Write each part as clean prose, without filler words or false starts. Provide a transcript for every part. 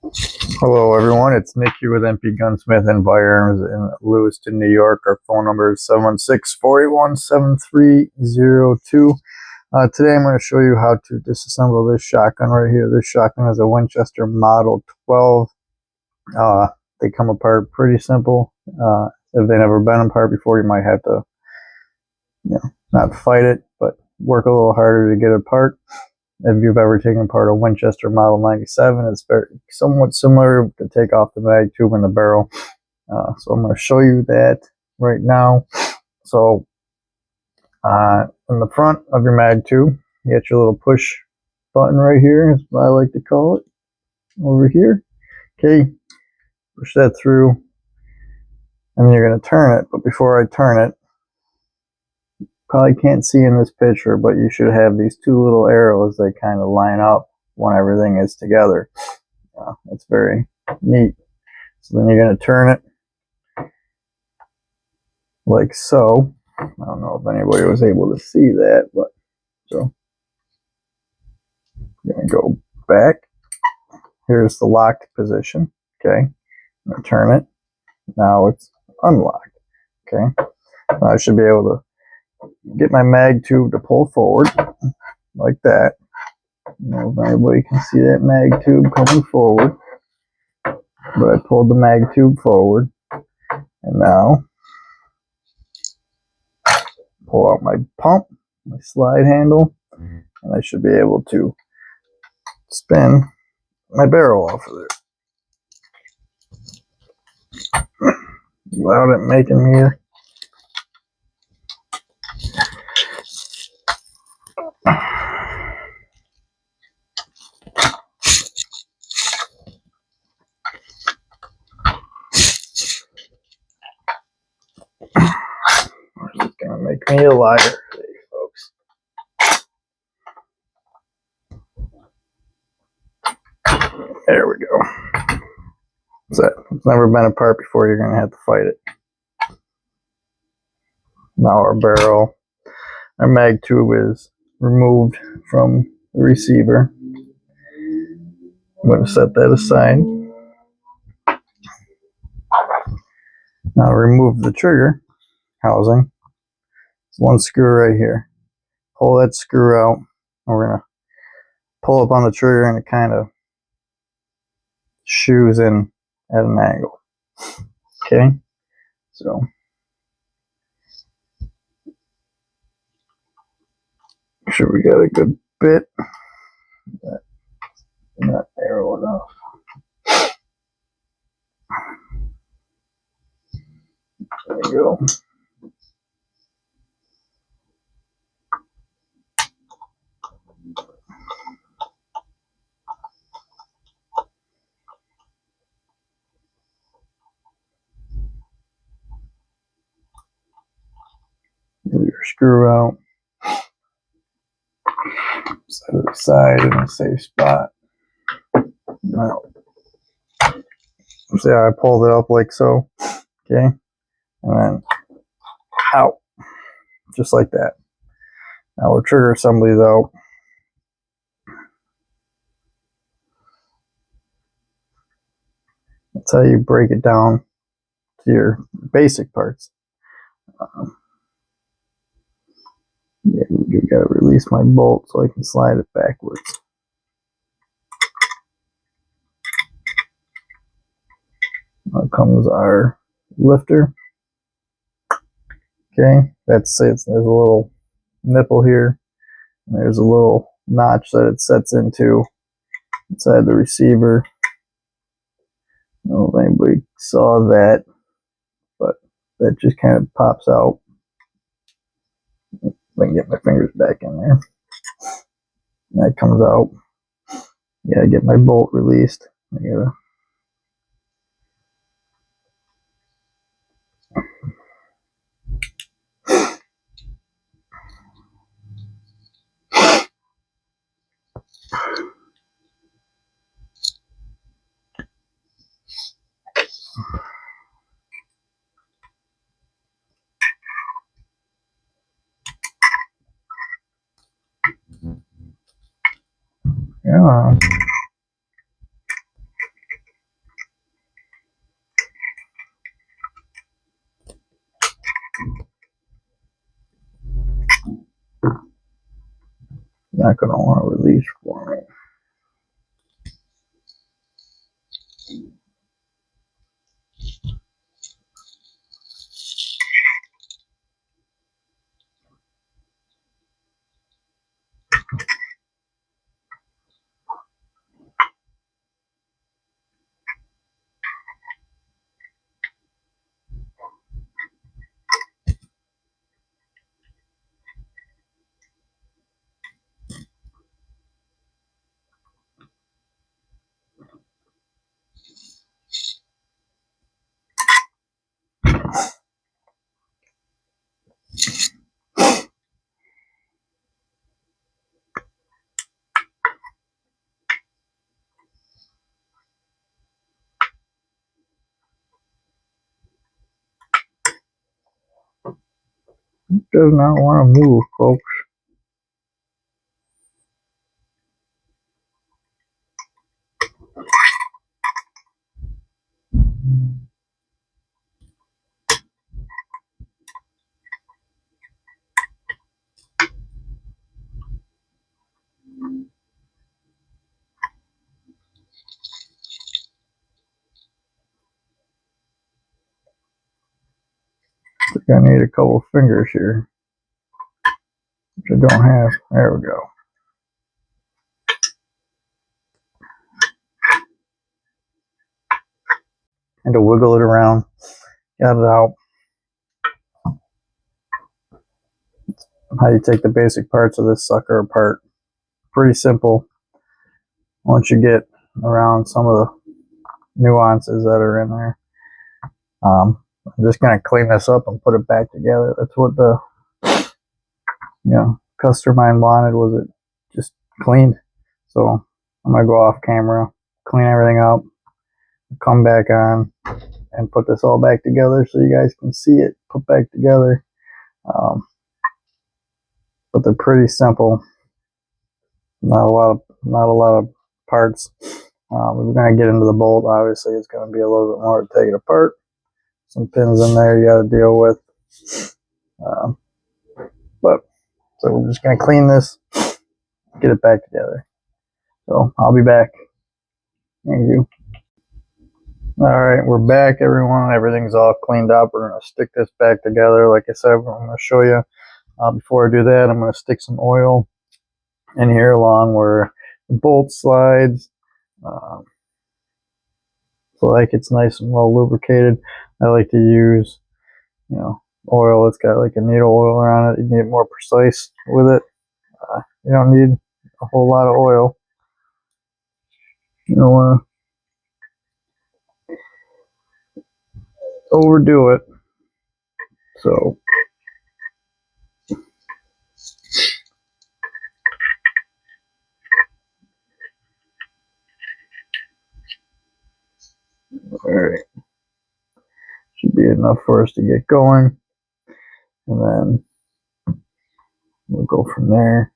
Hello everyone, it's Nick here with MP Gunsmith and Firearms in Lewiston, New York. Our phone number is 716-481-7302. Today I'm going to show you how to disassemble this shotgun right here. This shotgun is a Winchester Model 12. They come apart pretty simple. If they've never been apart before, you might have to, not fight it, but work a little harder to get it apart. If you've ever taken apart a Winchester Model 97, it's somewhat similar to take off the mag tube and the barrel. So I'm going to show you that right now. So in the front of your mag tube, you got your little push button right here, is what I like to call it, over here. Okay, push that through, and then you're going to turn it. But before I turn it, probably can't see in this picture, but you should have these two little arrows that kind of line up when everything is together. That's very neat. So then you're going to turn it like so. I don't know if anybody was able to see that, but so you're going to go back. Here's the locked position. Okay, I'm going to turn it. Now it's unlocked. Okay, now I should be able to get my mag tube to pull forward like that. I don't know if anybody can see that mag tube coming forward, but I pulled the mag tube forward, and now pull out my pump, my slide handle, and I should be able to spin my barrel off of there without it making me it's gonna make me a liar today, folks. There we go. So it's never been apart before, you're gonna have to fight it. Now our barrel, our mag tube is removed from the receiver. I'm going to set that aside. Now remove the trigger housing. It's one screw right here. Pull that screw out, and we're going to pull up on the trigger, and it kind of shoes in at an angle. Okay, so make sure we got a good bit. That's not narrow enough. There we go. Get your screw out. Set it aside in a safe spot. Now, see how I pulled it up like so? Okay, and then out, just like that. Now our trigger assembly is out. That's how you break it down to your basic parts. Yeah, you gotta release my bolt so I can slide it backwards. Now comes our lifter. Okay, that's it. There's a little nipple here. And there's a little notch that it sets into inside the receiver. I don't know if anybody saw that, but that just kind of pops out. If I can get my fingers back in there. And that comes out. Yeah, I get my bolt released. I gotta yeah. not going to want to release for me. It does not want to move, folks. I think I need a couple fingers here, which I don't have. There we go. And to wiggle it around, got it out. How you take the basic parts of this sucker apart. Pretty simple once you get around some of the nuances that are in there. I'm just going to clean this up and put it back together. That's what the customer wanted, was it just cleaned. So I'm going to go off camera, clean everything up, come back on, and put this all back together so you guys can see it put back together. But they're pretty simple. Not a lot of parts. We're going to get into the bolt. Obviously, it's going to be a little bit more to take it apart. Some pins in there you got to deal with. But so we're just going to clean this, get it back together. So I'll be back. Thank you. All right, we're back, everyone. Everything's all cleaned up. We're going to stick this back together. Like I said, I'm going to show you. Before I do that, I'm going to stick some oil in here along where the bolt slides. So like it's nice and well lubricated. I like to use, oil that's got like a needle oil on it. You can get more precise with it. You don't need a whole lot of oil. You don't want to overdo it. So all right, should be enough for us to get going, and then we'll go from there.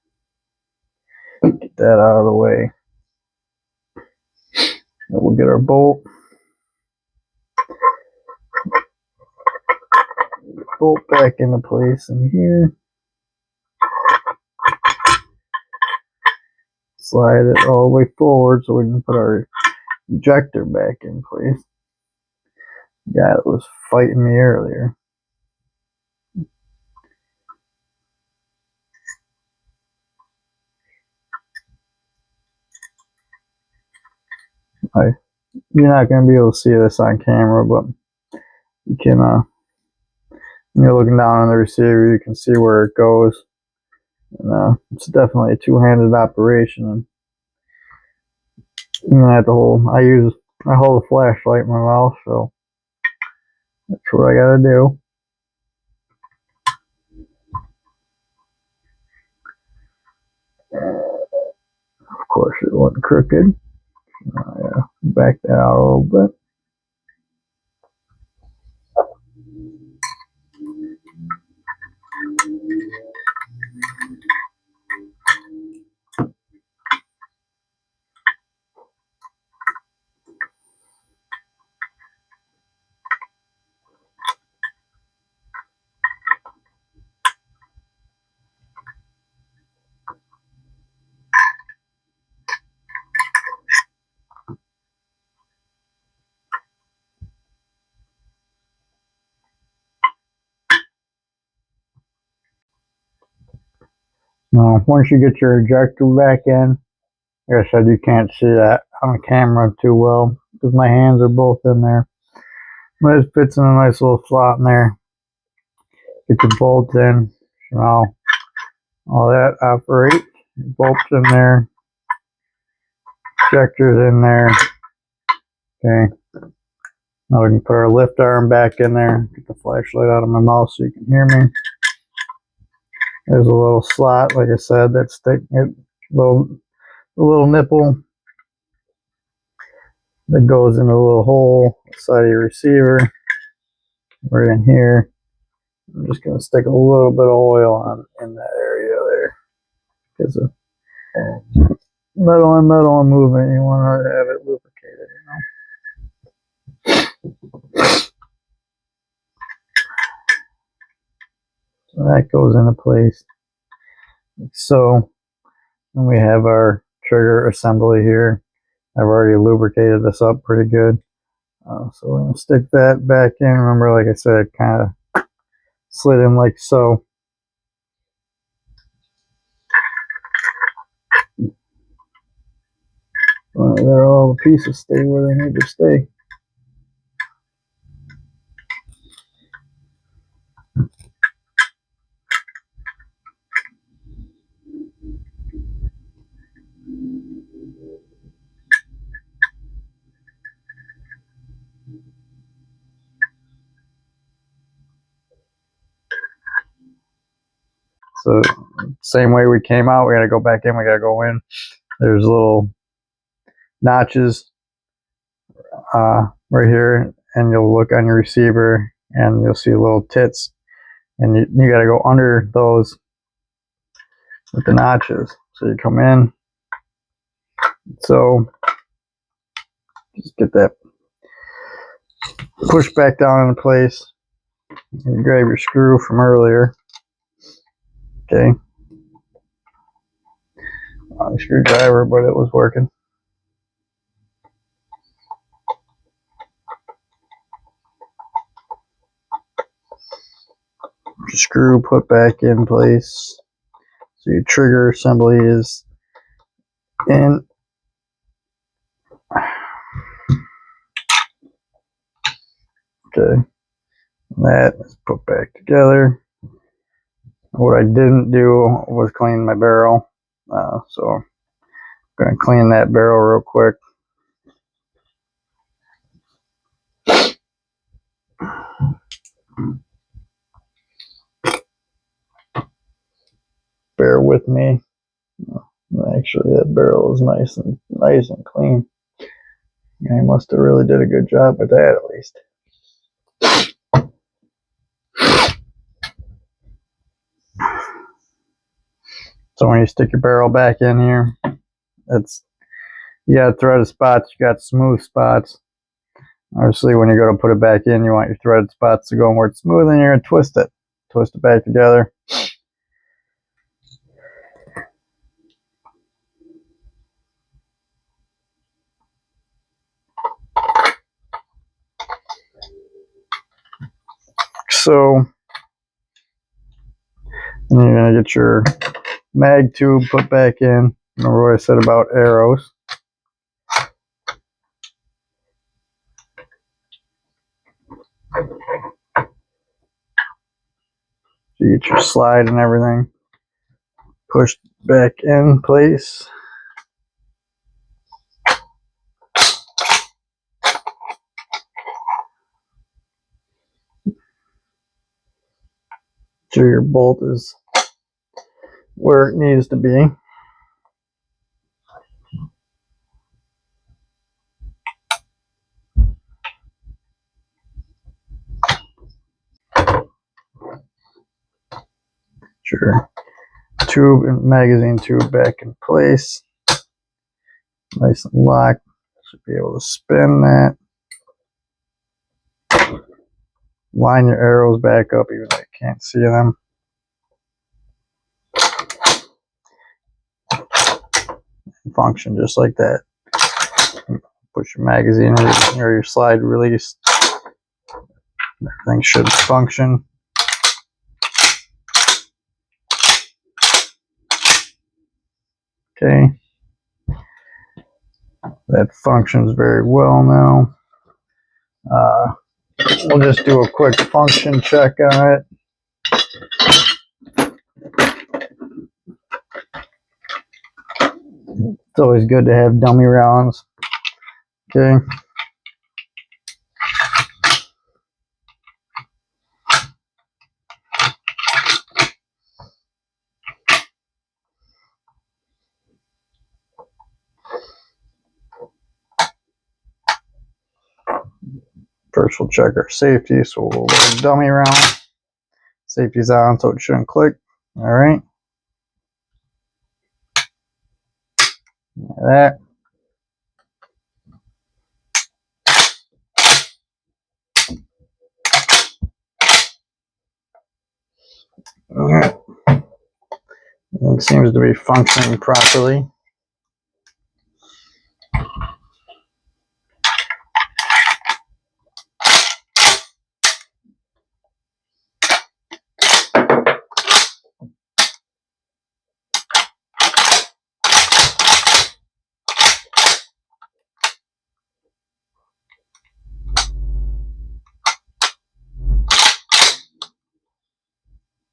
Get that out of the way. And we'll get our bolt. Bolt back into place in here. Slide it all the way forward so we can put our ejector back in place. The guy that was fighting me earlier. You're not going to be able to see this on camera, but you can, when you're looking down on the receiver, you can see where it goes. And it's definitely a two-handed operation. And you're gonna have to hold. I hold a flashlight in my mouth, so that's what I gotta do. Of course, it wasn't crooked. Back that out a little bit. Now, once you get your ejector back in, like I said, you can't see that on camera too well because my hands are both in there. But it fits in a nice little slot in there. Get your bolts in. Now, all that operates. Bolts in there. Ejectors in there. Okay. Now we can put our lift arm back in there. Get the flashlight out of my mouth so you can hear me. There's a little slot, like I said, that's sticking it. A little nipple that goes in a little hole inside of your receiver. Right in here. I'm just going to stick a little bit of oil on in that area there. Because of metal on metal movement, you want to have it lubricated, you know. So that goes into place. Like so. And we have our trigger assembly here. I've already lubricated this up pretty good. So we're going to stick that back in. Remember, like I said, it kind of slid in like so. There, all the pieces stay where they need to stay. So same way we came out, we got to go back in, we got to go in. There's little notches right here, and you'll look on your receiver and you'll see little tits, and you got to go under those with the notches. So you come in, so just get that push back down into place, and you grab your screw from earlier. Okay, wrong screwdriver, but it was working. Screw put back in place. So your trigger assembly is in. Okay, that is put back together. What I didn't do was clean my barrel, so I'm going to clean that barrel real quick. Bear with me. Actually, that barrel is nice and clean. I must have really did a good job with that, at least. So when you stick your barrel back in here, you got threaded spots, you got smooth spots. Obviously, when you go to put it back in, you want your threaded spots to go where it's smooth, and you're going to twist it back together. So, and you're going to get your mag tube put back in. Remember what I said about arrows. So you get your slide and everything pushed back in place. Sure your bolt is where it needs to be. Sure. Tube and magazine tube back in place. Nice and locked. Should be able to spin that. Line your arrows back up even though you can't see them. Function just like that. Push your magazine or your slide release. Everything should function. Okay. That functions very well now. We'll just do a quick function check on it. It's always good to have dummy rounds. Okay. First we'll check our safety, so we'll let a dummy round. Safety's on, so it shouldn't click. Alright. Like that. Alright. It seems to be functioning properly.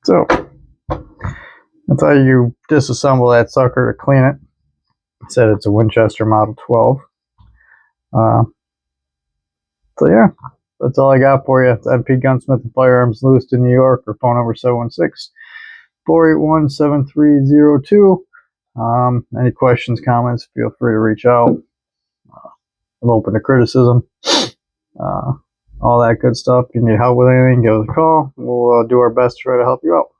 So, that's how you disassemble that sucker to clean it. It said it's a Winchester Model 12. So yeah, that's all I got for you. It's MP Gunsmith and Firearms, Lewiston, New York, or phone number 716-481-7302. Any questions, comments, feel free to reach out. I'm open to criticism. All that good stuff. If you need help with anything, give us a call. We'll do our best to try to help you out.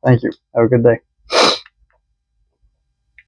Thank you. Have a good day.